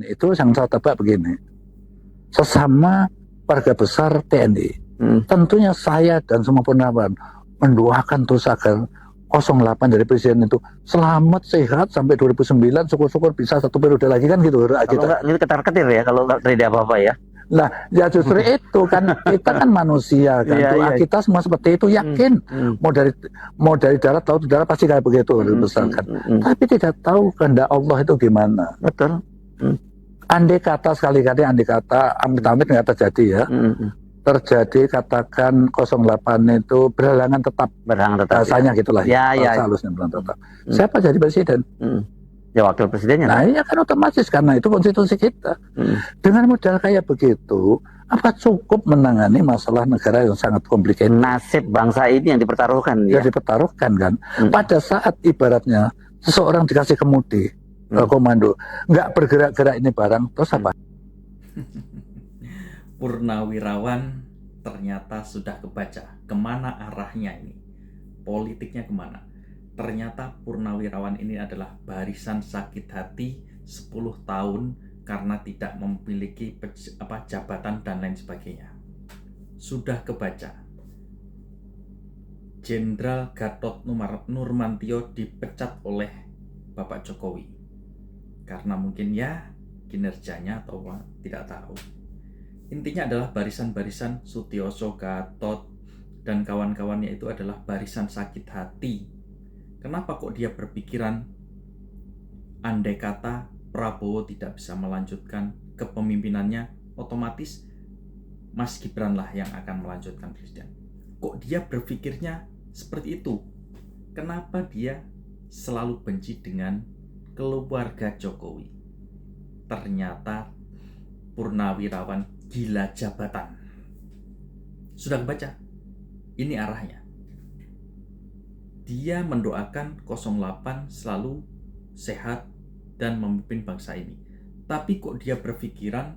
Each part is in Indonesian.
Itu yang saya tebak begini, sesama warga besar TNI, tentunya saya dan semua Purnawirawan mendoakan terus agar 08 dari presiden itu selamat sehat sampai 2009, syukur-syukur bisa satu periode lagi kan gitu. Kalau enggak ini ketar-ketir ya kalau nggak terjadi apa-apa ya. Nah, ya justru itu kan kita kan manusia kan. Doa kita semua seperti itu, yakin. Mau dari darat, laut, udara pasti kayak begitu dibesarkan. Tapi tidak tahu kehendak Allah itu gimana. Betul. Andai kata sekali-kali, amit-amit nggak terjadi ya. Terjadi katakan 08 itu berhalangan tetap. Rasanya ya. Gitulah. Seharusnya berhalangan tetap. Siapa jadi presiden? Ya wakil presidennya. Nah iya kan otomatis karena itu konstitusi kita. Dengan modal kayak begitu, apa cukup menangani masalah negara yang sangat komplikated? Nasib bangsa ini yang dipertaruhkan. Ya dipertaruhkan kan. Pada saat ibaratnya seseorang dikasih kemudi, komando, nggak bergerak-gerak ini barang, terus apa? Purnawirawan ternyata sudah kebaca kemana arahnya ini, politiknya kemana. Ternyata Purnawirawan ini adalah barisan sakit hati 10 tahun karena tidak memiliki jabatan dan lain sebagainya. Sudah kebaca. Jenderal Gatot Nurmantio dipecat oleh Bapak Jokowi karena mungkin ya kinerjanya atau tidak tahu. Intinya adalah barisan-barisan Sutioso, Gatot, dan kawan-kawannya itu adalah barisan sakit hati. Kenapa kok dia berpikiran andai kata Prabowo tidak bisa melanjutkan kepemimpinannya, otomatis Mas Gibran lah yang akan melanjutkan presiden. Kok dia berpikirnya seperti itu? Kenapa dia selalu benci dengan keluarga Jokowi? Ternyata Purnawirawan gila jabatan. Sudah kebaca? Ini arahnya. Dia mendoakan 08 selalu sehat dan memimpin bangsa ini. Tapi kok dia berpikiran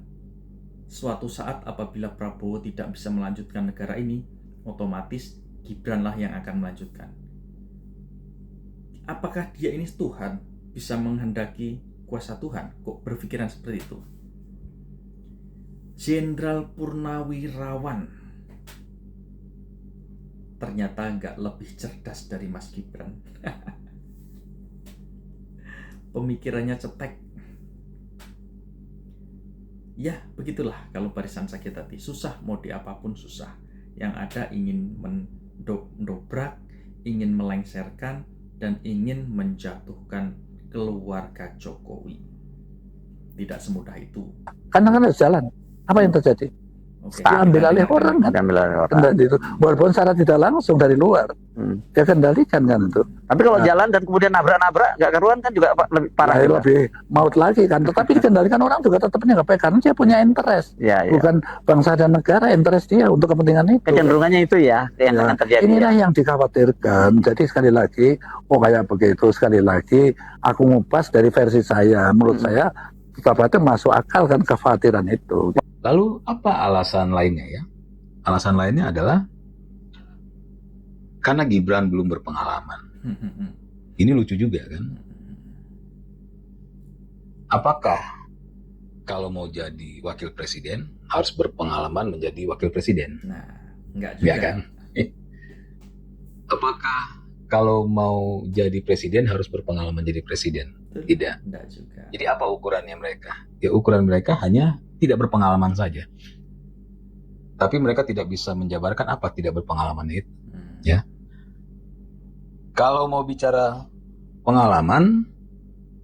suatu saat apabila Prabowo tidak bisa melanjutkan negara ini, otomatis Gibranlah yang akan melanjutkan. Apakah dia ini Tuhan, bisa menghendaki kuasa Tuhan? Kok berpikiran seperti itu? Jenderal Purnawirawan ternyata nggak lebih cerdas dari Mas Gibran. Pemikirannya cetek. Ya, begitulah kalau barisan sakit hati. Susah, mau diapapun susah. Yang ada ingin mendobrak, ingin melengsarkan, dan ingin menjatuhkan keluarga Jokowi. Tidak semudah itu. Karena kan harus jalan. Apa yang terjadi? Ambil alih orang kan. Walaupun secara tidak langsung dari luar. Dia kendalikan kan itu. Tapi kalau jalan dan kemudian nabrak-nabrak gak karuan kan juga lebih parah. Lebih maut lagi kan. Tetapi dikendalikan orang juga tetap menganggap karena dia punya interest. Bukan bangsa dan negara, interest dia untuk kepentingan itu. Kecenderungannya itu ya yang akan terjadi. Inilah yang dikhawatirkan. Jadi sekali lagi, kayak begitu. Sekali lagi, aku ngupas dari versi saya. Menurut saya, tetap itu masuk akal kan kekhawatiran itu. Lalu apa alasan lainnya ya? Alasan lainnya adalah karena Gibran belum berpengalaman. Ini lucu juga kan? Apakah kalau mau jadi wakil presiden harus berpengalaman menjadi wakil presiden? Nah, enggak juga. Ya kan? Apakah kalau mau jadi presiden harus berpengalaman jadi presiden? Tidak. Enggak juga. Jadi apa ukurannya mereka? Ya ukuran mereka hanya tidak berpengalaman saja. Tapi mereka tidak bisa menjabarkan apa tidak berpengalaman itu. Ya. Kalau mau bicara pengalaman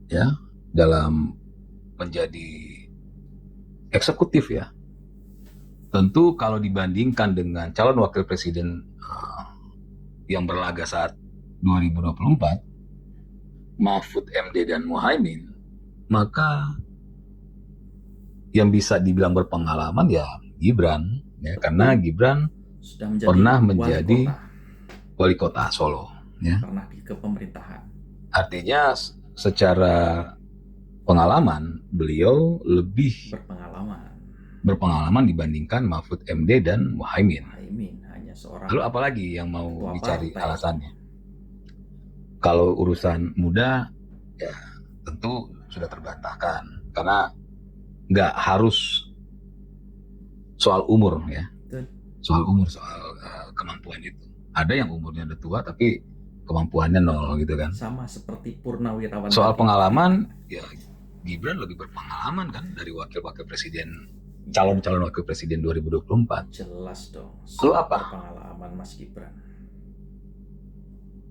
ya dalam menjadi eksekutif ya. Tentu kalau dibandingkan dengan calon wakil presiden yang berlaga saat 2024 Mahfud MD dan Muhaimin, maka yang bisa dibilang berpengalaman ya Gibran ya, karena Gibran sudah pernah menjadi wali kota Solo ya. Pernah di kepemerintahan. Artinya secara pengalaman beliau lebih berpengalaman dibandingkan Mahfud MD dan Muhaimin. Hanya seorang. Lalu apalagi yang mau dicari alasannya? Kalau urusan muda ya tentu sudah terbantahkan karena nggak harus soal umur ya, Betul. soal umur, soal kemampuan itu. Ada yang umurnya udah tua tapi kemampuannya nol gitu kan. Sama seperti Purnawirawan. Soal tadi. pengalaman, ya Gibran lebih berpengalaman kan dari wakil-wakil presiden, calon-calon wakil presiden 2024. Jelas dong. Lu apa? Pengalaman Mas Gibran.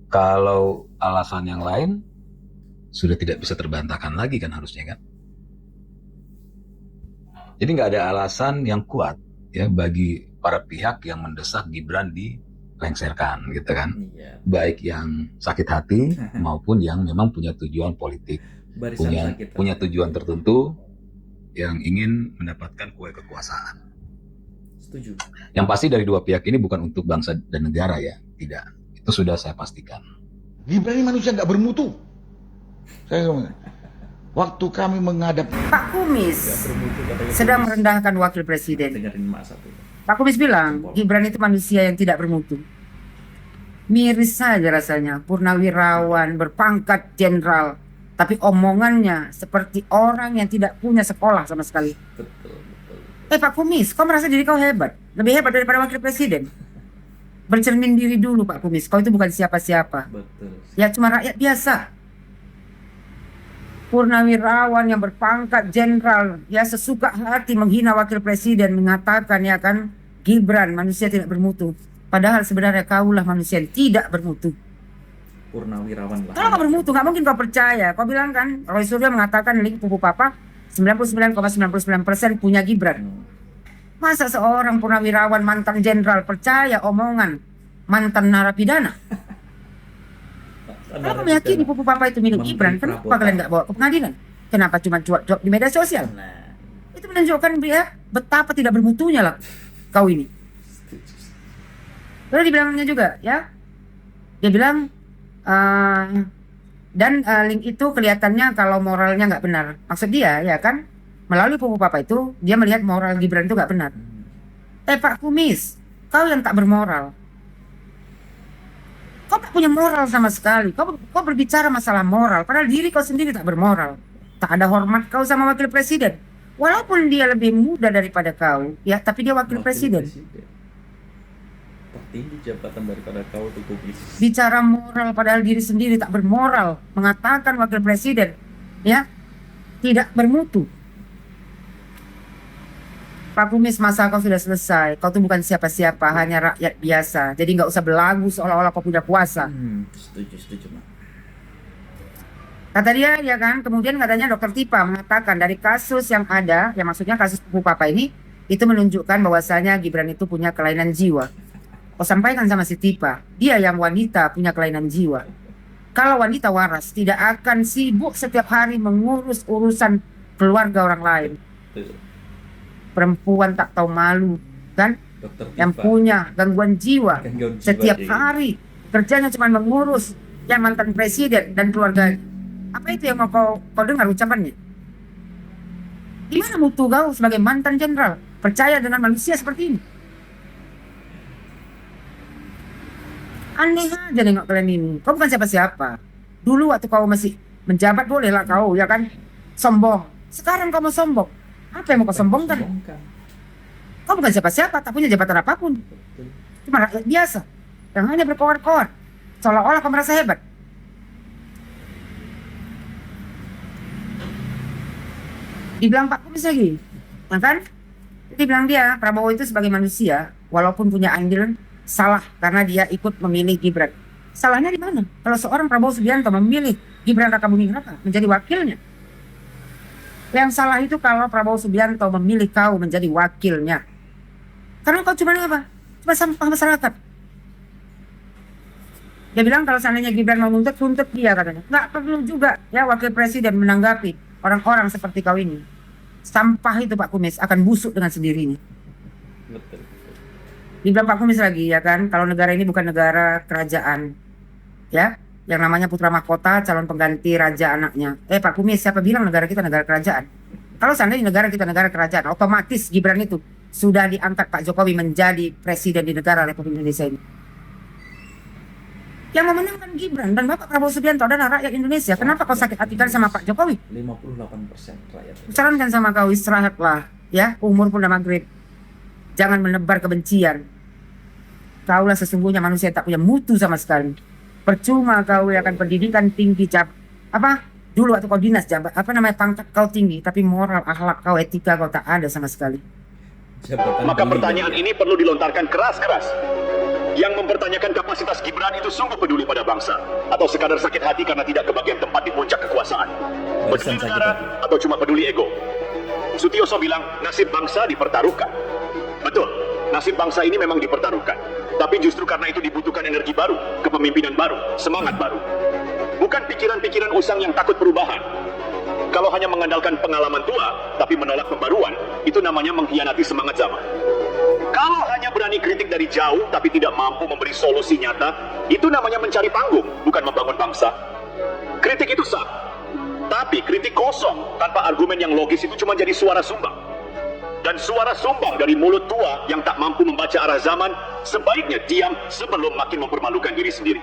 Kalau alasan yang lain sudah tidak bisa terbantahkan lagi kan harusnya kan. Jadi nggak ada alasan yang kuat ya bagi para pihak yang mendesak Gibran dilengsarkan gitu kan. Iya. Baik yang sakit hati maupun yang memang punya tujuan politik, Barisan sakit. punya tujuan tertentu yang ingin mendapatkan kue kekuasaan. Setuju. Yang pasti dari dua pihak ini bukan untuk bangsa dan negara ya, tidak. Itu sudah saya pastikan. Gibran ini manusia nggak bermutu. Saya ngomong, waktu kami menghadap Pak Kumis Bermutu katanya. sedang merendahkan wakil presiden. Dengerin Mak satu. Pak Kumis bilang Gibran itu manusia yang tidak bermutu. Miris saja rasanya, purnawirawan berpangkat jenderal, tapi omongannya seperti orang yang tidak punya sekolah sama sekali. Betul. Pak Kumis, kau merasa diri kau hebat? Lebih hebat daripada wakil presiden? Bercermin diri dulu Pak Kumis, kau itu bukan siapa-siapa. Betul. Ya cuma rakyat biasa. Purnawirawan yang berpangkat jenderal, ya sesuka hati menghina wakil presiden, mengatakan ya kan Gibran manusia tidak bermutu. Padahal sebenarnya kaulah manusia yang tidak bermutu. Purnawirawan lah. Kalau kau bermutu, nggak mungkin kau percaya. Kau bilang kan, Roy Suryo mengatakan link pupu papa 99,99% punya Gibran. Masa seorang purnawirawan mantan jenderal percaya omongan mantan narapidana? Kalau kau meyakini pupu papa itu milik Menteri Gibran, kenapa Prabowo. kalian nggak bawa ke pengadilan? Kenapa cuma cuap-cuap di media sosial? Nah, Itu menunjukkan dia betapa tidak bermutunya lah kau ini. Lalu dibilangnya juga ya, dia bilang link itu kelihatannya kalau moralnya nggak benar. Maksud dia ya kan, melalui pupu papa itu dia melihat moral Gibran itu nggak benar. Pak Kumis, kau yang tak bermoral. Kau tak punya moral sama sekali. Kau berbicara masalah moral, padahal diri kau sendiri tak bermoral. Tak ada hormat kau sama wakil presiden. Walaupun dia lebih muda daripada kau, ya tapi dia wakil presiden. Tertinggi jabatan daripada kau tuh publis. Bicara moral padahal diri sendiri tak bermoral, mengatakan wakil presiden ya tidak bermutu. Pak Kumis, masa kau sudah selesai. Kau tuh bukan siapa-siapa, hanya rakyat biasa. Jadi nggak usah belagu seolah-olah kau punya kuasa. Setuju Mak. Kata dia ya kan, kemudian katanya Dokter Tipa mengatakan dari kasus yang ada, yang maksudnya kasus pupu papa ini, itu menunjukkan bahwasanya Gibran itu punya kelainan jiwa. Kau sampaikan sama si Tipa, dia yang wanita punya kelainan jiwa. Kalau wanita waras tidak akan sibuk setiap hari mengurus urusan keluarga orang lain. Perempuan tak tahu malu kan, Dokter yang Tipa. punya gangguan jiwa, Gangguan jiwa setiap dia. hari kerjanya cuma mengurus yang mantan presiden dan keluarganya. Apa itu yang mau kau dengar ucapannya? Di mana mutu kau sebagai mantan jenderal percaya dengan manusia seperti ini? Aneh aja nengok kalian ini. Kau bukan siapa-siapa. Dulu waktu kau masih menjabat bolehlah kau ya kan sombong. Sekarang kau mau sombong. Apa yang mau kau sombongkan? Kau bukan siapa-siapa, tak punya jabatan apapun. Cuma rakyat biasa yang hanya berkoar-koar seolah-olah kau merasa hebat. Dibilang Pak Kumis lagi, ya kan? Jadi bilang dia Prabowo itu sebagai manusia, walaupun punya andil, salah karena dia ikut memilih Gibran. Salahnya di mana? Kalau seorang Prabowo Subianto memilih Gibran Rakabuming Raka menjadi wakilnya, yang salah itu kalau Prabowo Subianto memilih kau menjadi wakilnya. Karena kau cuma apa? Cuma sampah masyarakat. Dia bilang kalau seandainya Gibran mau tuntut dia katanya. Nggak perlu juga ya wakil presiden menanggapi orang-orang seperti kau ini. Sampah itu Pak Kumis akan busuk dengan sendirinya. Betul. Dibilang Pak Kumis lagi ya kan, kalau negara ini bukan negara kerajaan, ya, yang namanya putra mahkota calon pengganti raja anaknya. Pak Kumis, siapa bilang negara kita negara kerajaan? Kalau seandainya negara kita negara kerajaan, otomatis Gibran itu sudah diangkat Pak Jokowi menjadi presiden di negara Republik Indonesia ini. Yang memenangkan Gibran dan Bapak Prabowo Subianto dan rakyat Indonesia. Kenapa kau sakit hatikan sama Pak Jokowi? 58% rakyat. Sarankan sama kau, istirahatlah ya, umur pun udah maghrib. Jangan menebar kebencian. Kaulah sesungguhnya manusia tak punya mutu sama sekali. Percuma kau akan pendidikan tinggi dulu waktu kau dinas pangkat kau tinggi, tapi moral, akhlak kau, etika kau tak ada sama sekali. Maka pertanyaan ini perlu dilontarkan keras-keras. Yang mempertanyakan kapasitas Gibran itu sungguh peduli pada bangsa, atau sekadar sakit hati karena tidak kebagian tempat di puncak kekuasaan? Peduli negara atau cuma peduli ego? Sutioso bilang nasib bangsa dipertaruhkan. Betul, nasib bangsa ini memang dipertaruhkan. Tapi justru karena itu dibutuhkan energi baru, kepemimpinan baru, semangat baru. Bukan pikiran-pikiran usang yang takut perubahan. Kalau hanya mengandalkan pengalaman tua, tapi menolak pembaruan, itu namanya mengkhianati semangat zaman. Kalau hanya berani kritik dari jauh, tapi tidak mampu memberi solusi nyata, itu namanya mencari panggung, bukan membangun bangsa. Kritik itu sah, tapi kritik kosong, tanpa argumen yang logis itu cuma jadi suara sumbang. Dan suara sumbang dari mulut tua yang tak mampu membaca arah zaman, sebaiknya diam sebelum makin mempermalukan diri sendiri.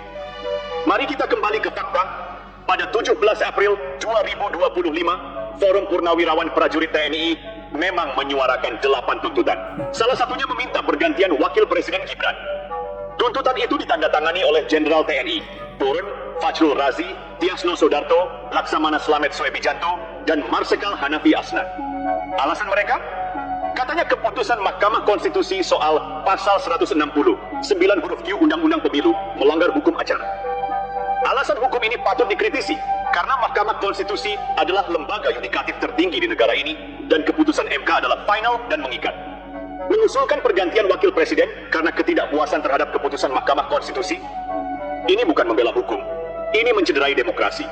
Mari kita kembali ke fakta. Pada 17 April 2025, Forum Purnawirawan Prajurit TNI memang menyuarakan 8 tuntutan. Salah satunya meminta pergantian Wakil Presiden Gibran. Tuntutan itu ditandatangani oleh Jenderal TNI Turun Fajrul Razi, Tiasno Sodarto, Laksamana Slamet Soebijanto, dan Marsikal Hanafi Asnan. Alasan mereka? Katanya keputusan Mahkamah Konstitusi soal Pasal 160, 9 huruf Q Undang-Undang Pemilu melanggar hukum acara. Alasan hukum ini patut dikritisi karena Mahkamah Konstitusi adalah lembaga yudikatif tertinggi di negara ini dan keputusan MK adalah final dan mengikat. Mengusulkan pergantian wakil presiden karena ketidakpuasan terhadap keputusan Mahkamah Konstitusi, ini bukan membela hukum, ini mencederai demokrasi.